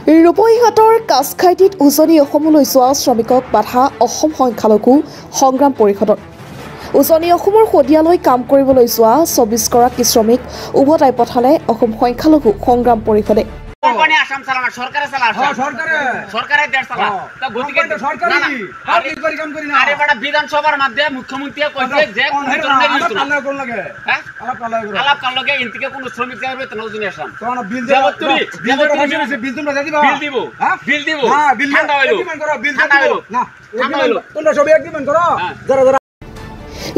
ৰূপহীহাটৰ কাছখাইটিত উজনি অসমলৈ যোৱা শ্ৰমিকক বাধা অসম সংখ্যালঘু সংগ্ৰাম পৰিষদৰ। উজনি অসমৰ শদিয়ালৈ কাম কৰিবলৈ যোৱা ২৪গৰাকী শ্ৰমিক উভতাই পঠালে অসম সংখ্যালঘু সংগ্ৰাম পৰিষদে। কোম্পানি আসাম চালানা সরকারে চালা সরকারের দেশ চালা তো গতিকে সরকারি কাম করি না আরে বড় বিধানসভার মধ্যে মুখ্যমন্ত্রী কইছে যে কোন ধরনের আলাপ কোন লাগে হ্যাঁ আলাপ কাল লাগে ইনতিকে কোন শ্রমিক যাবে তো নজনি আসাম কোন বিল দেব তুমি বিল তুমি দিবা বিল দিব হ্যাঁ বিল দিব হ্যাঁ বিল ঠান্ডা হইলো বিল দিব না ঠান্ডা হইলো তোমরা সব এগ্রিমেন্ট করো যারা যারা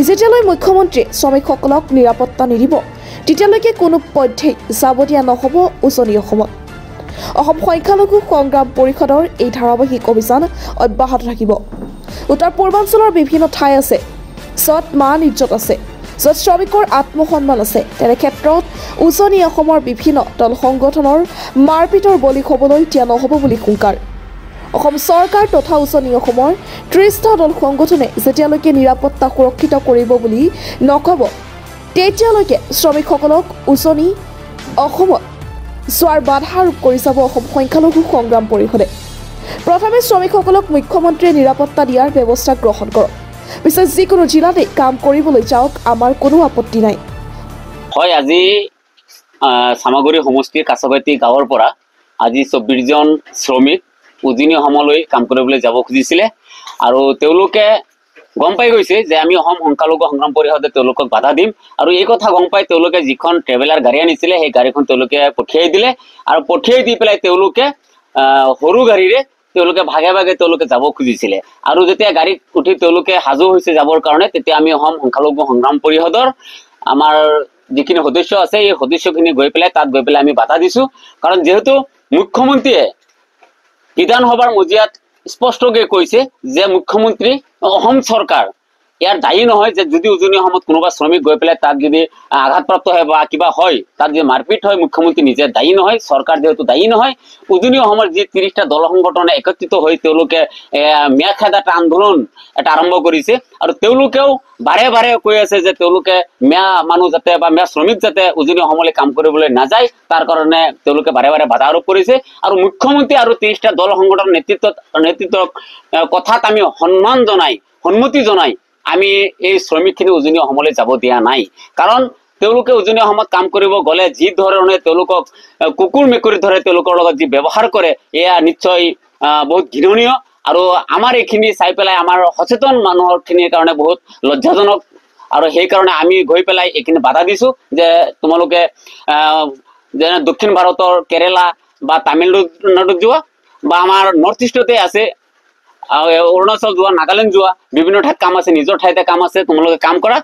যেতিয়ালৈ মুখ্যমন্ত্ৰী শ্ৰমিকসকলক নিৰাপত্তা নিদিব তেতিয়ালৈকে কোনো পধ্যেই যাব দিয়া নহ'ব উজনি অসমত। অসম সংখ্যালঘু সংগ্ৰাম পৰিষদৰ এই ধাৰাবাহিক অভিযান অব্যাহত থাকিব। উত্তৰ পূৰ্বাঞ্চলৰ বিভিন্ন ঠাই আছে য'ত মান ইজ্জত আছে, য'ত শ্ৰমিকৰ আত্মসন্মান আছে। তেনে ক্ষেত্ৰত উজনি অসমৰ বিভিন্ন দল সংগঠনৰ মাৰপিটৰ বলি হ'বলৈ দিয়া নহ'ব বুলি হুংকাৰ। অসম চৰকাৰ তথা উজনি অসমৰ ৩০টা দল সংগঠনে যেতিয়ালৈকে নিৰাপত্তা সুৰক্ষিত কৰিব বুলি নক'ব তেতিয়ালৈকে শ্ৰমিকসকলক উজনি অসমত যোৱাৰ বাধা আৰোপ কৰি যাব অসম সংখ্যালঘু সংগ্ৰাম পৰিষদে। প্ৰথমে শ্ৰমিকসকলক মুখ্যমন্ত্ৰীয়ে নিৰাপত্তা দিয়াৰ ব্যৱস্থা গ্ৰহণ কৰক, পিছে যিকোনো জিলাতে কাম কৰিবলৈ যাওক, আমাৰ কোনো আপত্তি নাই। হয়, আজি চামাগুৰি সমষ্টিৰ কাছাবাটি গাঁৱৰ পৰা আজি ২৪জন শ্ৰমিক উজনি অসমলৈ কাম কৰিবলৈ যাব খুজিছিলে আৰু তেওঁলোকে গম পাই গৈছে যে আমি অসম সংখ্যালঘু সংগ্ৰাম পৰিষদে তেওঁলোকক বাধা দিম আৰু এই কথা গম পাই তেওঁলোকে যিখন ট্ৰেভেলাৰ গাড়ী আনিছিলে সেই গাড়ীখন তেওঁলোকে পঠিয়াই দিলে আৰু পঠিয়াই দি পেলাই তেওঁলোকে সৰু গাড়ীৰে তেওঁলোকে ভাগে ভাগে তেওঁলোকে যাব খুজিছিলে আৰু যেতিয়া গাড়ীত উঠি তেওঁলোকে সাজু হৈছে যাবৰ কাৰণে তেতিয়া আমি অসম সংখ্যালঘু সংগ্ৰাম পৰিষদৰ আমাৰ যিখিনি সদস্য আছে এই সদস্যখিনি গৈ পেলাই তাত গৈ পেলাই আমি বাধা দিছো। কাৰণ যেহেতু মুখ্যমন্ত্ৰীয়ে বিধানসভাৰ মজিয়াত স্পষ্টকৈ কৈছে যে মুখ্যমন্ত্ৰী অসম চৰকাৰ ইয়াৰ দায়ী নহয়, যে যদি উজনি অসমত কোনোবা শ্ৰমিক গৈ পেলাই তাত যদি আঘাতপ্ৰাপ্ত হয় বা কিবা হয়, তাত যদি মাৰপিট হয়, মুখ্যমন্ত্ৰী নিজে দায়ী নহয়, চৰকাৰ যেহেতু দায়ী নহয়। উজনি অসমৰ যি ৩০টা দল সংগঠনে একত্ৰিত হৈ তেওঁলোকে ম্যাদ এটা আন্দোলন এটা আৰম্ভ কৰিছে আৰু তেওঁলোকেও বাৰে বাৰে কৈ আছে যে তেওঁলোকে মানুহ যাতে বা শ্ৰমিক যাতে উজনি অসমলৈ কাম কৰিবলৈ নাযায়, তাৰ কাৰণে তেওঁলোকে বাৰে বাৰে বাধা আৰোপ কৰিছে আৰু মুখ্যমন্ত্ৰী আৰু ৩০টা দল সংগঠনৰ নেতৃত্বক কথাত আমি সন্মতি জনাই আমি এই শ্ৰমিকখিনি উজনি অসমলৈ যাব দিয়া নাই। কাৰণ তেওঁলোকে উজনি অসমত কাম কৰিব গ'লে যি ধৰণে তেওঁলোকক কুকুৰ মেকুৰী ধৰে, তেওঁলোকৰ লগত যি ব্যৱহাৰ কৰে, এয়া নিশ্চয় বহুত ঘৃণনীয় আৰু আমাৰ এইখিনি চাই পেলাই আমাৰ সচেতন মানুহখিনিৰ কাৰণে বহুত লজ্জাজনক আৰু সেইকাৰণে আমি গৈ পেলাই এইখিনি বাধা দিছো যে তোমালোকে যেনে দক্ষিণ ভাৰতৰ কেৰেলা বা তামিলনাডুত যোৱা বা আমাৰ নৰ্থ ইষ্টতে আছে, অৰুণাচল যোৱা, নাগালেণ্ড যোৱা, বিভিন্ন ঠাইত কাম আছে, নিজৰ ঠাইতে কাম আছে, তোমালোকে কাম কৰা।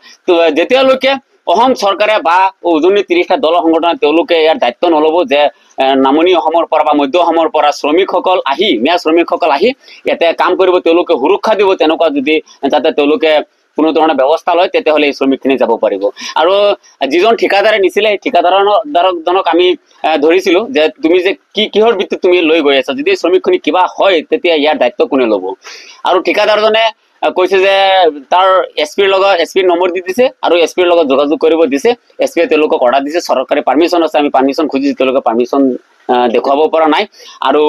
যেতিয়ালৈকে অসম চৰকাৰে বা উজনি ৩০টা দল সংগঠনে তেওঁলোকে ইয়াৰ দায়িত্ব নল'ব যে নামনি অসমৰ পৰা বা মধ্য অসমৰ পৰা শ্ৰমিকসকল আহি শ্ৰমিকসকল আহি ইয়াতে কাম কৰিব, তেওঁলোকে সুৰক্ষা দিব, তেনেকুৱা যদি যাতে তেওঁলোকে কোনো ধৰণৰ ব্যৱস্থা লয় তেতিয়াহ'লে এই শ্ৰমিকখিনি যাব পাৰিব। আৰু যিজন ঠিকাদাৰে নিছিলে সেই ঠিকাদাৰজনক আমি ধৰিছিলো যে তুমি যে কিহৰ ভিত্তিত তুমি লৈ গৈ আছা, যদি শ্ৰমিকখিনি কিবা হয় তেতিয়া ইয়াৰ দায়িত্ব কোনে ল'ব। আৰু ঠিকাদাৰজনে কৈছে যে তাৰ এছপিৰ নম্বৰ দি দিছে আৰু এছপিৰ লগত যোগাযোগ কৰিব দিছে। এছপিয়ে তেওঁলোকক অৰ্ডাৰ দিছে, চৰকাৰী পাৰ্মিশ্যন আছে, আমি পাৰ্মিশ্যন খুজিছো, তেওঁলোকে পাৰ্মিশ্যন দেখুৱাব পৰা নাই। আৰু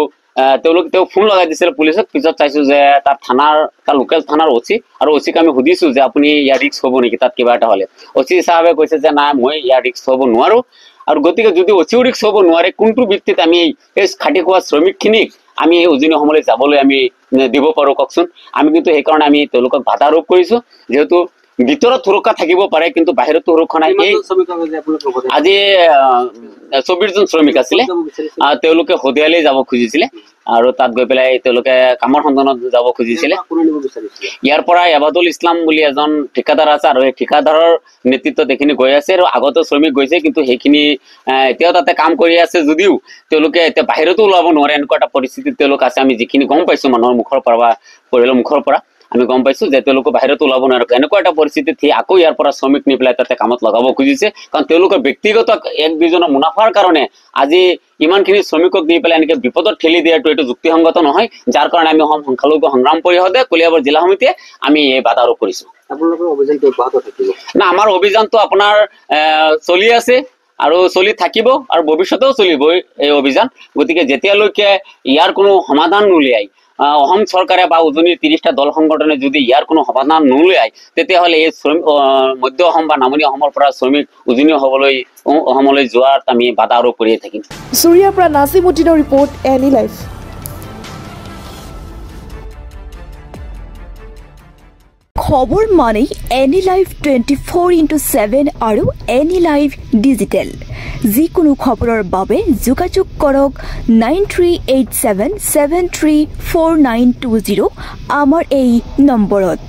তেওঁ ফোন লগাই দিছিলে পুলিচক। পিছত চাইছো যে তাৰ লোকেল থানাৰ অচি আৰু অচিক আমি সুধিছো যে আপুনি ইয়াৰ ৰিক্স হ'ব নেকি তাত কিবা এটা হ'লে। অচি চাহাবে কৈছে যে নাই, মই ইয়াৰ ৰিক্স হ'ব নোৱাৰো। আৰু গতিকে যদি অচিও ৰিক্স হ'ব নোৱাৰে, কোনটো ভিত্তিত আমি এই খাটি খোৱা শ্ৰমিকখিনিক আমি এই উজনি অসমলৈ যাবলৈ আমি দিব পাৰো কওকচোন। আমি কিন্তু সেইকাৰণে আমি তেওঁলোকক বাধা আৰোপ কৰিছো, যিহেতু ভিতৰত সুৰক্ষা থাকিব পাৰে কিন্তু বাহিৰতো সুৰক্ষা নাই। আজি ২৪জন শ্ৰমিক আছিলে, তেওঁলোকে শদিয়ালৈ যাব খুজিছিলে আৰু তাত গৈ পেলাই তেওঁলোকে কামৰ সন্ধানত যাব খুজিছিলে। ইয়াৰ পৰা এবাদুল ইছলাম বুলি এজন ঠিকাদাৰ আছে আৰু সেই ঠিকাদাৰৰ নেতৃত্বত এইখিনি গৈ আছে আৰু আগতে শ্ৰমিক গৈছে, কিন্তু সেইখিনি এতিয়াও তাতে কাম কৰি আছে যদিও তেওঁলোকে এতিয়া বাহিৰতো ওলাব নোৱাৰে, এনেকুৱা এটা পৰিস্থিতিত তেওঁলোক আছে। আমি যিখিনি গম পাইছো মানুহৰ মুখৰ পৰা বা পৰিয়ালৰ মুখৰ পৰা আমি গম পাইছো যে তেওঁলোকে বাহিৰতো ওলাব নোৱাৰে। এনেকুৱা এটা পৰিস্থিতিত সি আকৌ ইয়াৰ পৰা শ্ৰমিক নি পেলাই তাতে কামত লগাব খুজিছে, কাৰণ তেওঁলোকৰ ব্যক্তিগত এক দুজনৰ মুনাফাৰ কাৰণে আজি ইমানখিনি শ্ৰমিকক দি পেলাই এনেকে বিপদত ঠেলি দিয়াটো এইটো যুক্তিসংগত নহয়। যাৰ কাৰণে আমি অসম সংখ্যালঘু সংগ্ৰাম পৰিষদে কলিয়াবৰ জিলা সমিতিয়ে আমি এই বাধা আৰোপ কৰিছো। আপোনালোকৰ অভিযানটো অব্যাহত থাকিব না? আমাৰ অভিযানটো আপোনাৰ চলি আছে আৰু চলি থাকিব আৰু ভৱিষ্যতেও চলিবই এই অভিযান গতিকে যেতিয়ালৈকে ইয়াৰ কোনো সমাধান নোলিয়াই অসম চৰকাৰে বা উজনিৰ 30টা দল সংগঠনে যদি ইয়াৰ কোনো সমাধান নোলিয়াই তেতিয়াহ'লে এই মধ্য অসম বা নামনি অসমৰ পৰা শ্ৰমিক উজনি অসমলৈ যোৱাত আমি বাধা আৰোপ কৰিয়ে থাকিম চুৰিয়াৰ পৰা নাজিমুদ্দিনৰ ৰিপৰ্ট এনি লাইফ খবৰ মানে এনি লাইভ 24/7 আৰু এনি লাইভ ডিজিটেল যিকোনো খবৰৰ বাবে যোগাযোগ কৰক 9387734920 আমাৰ এই নম্বৰত।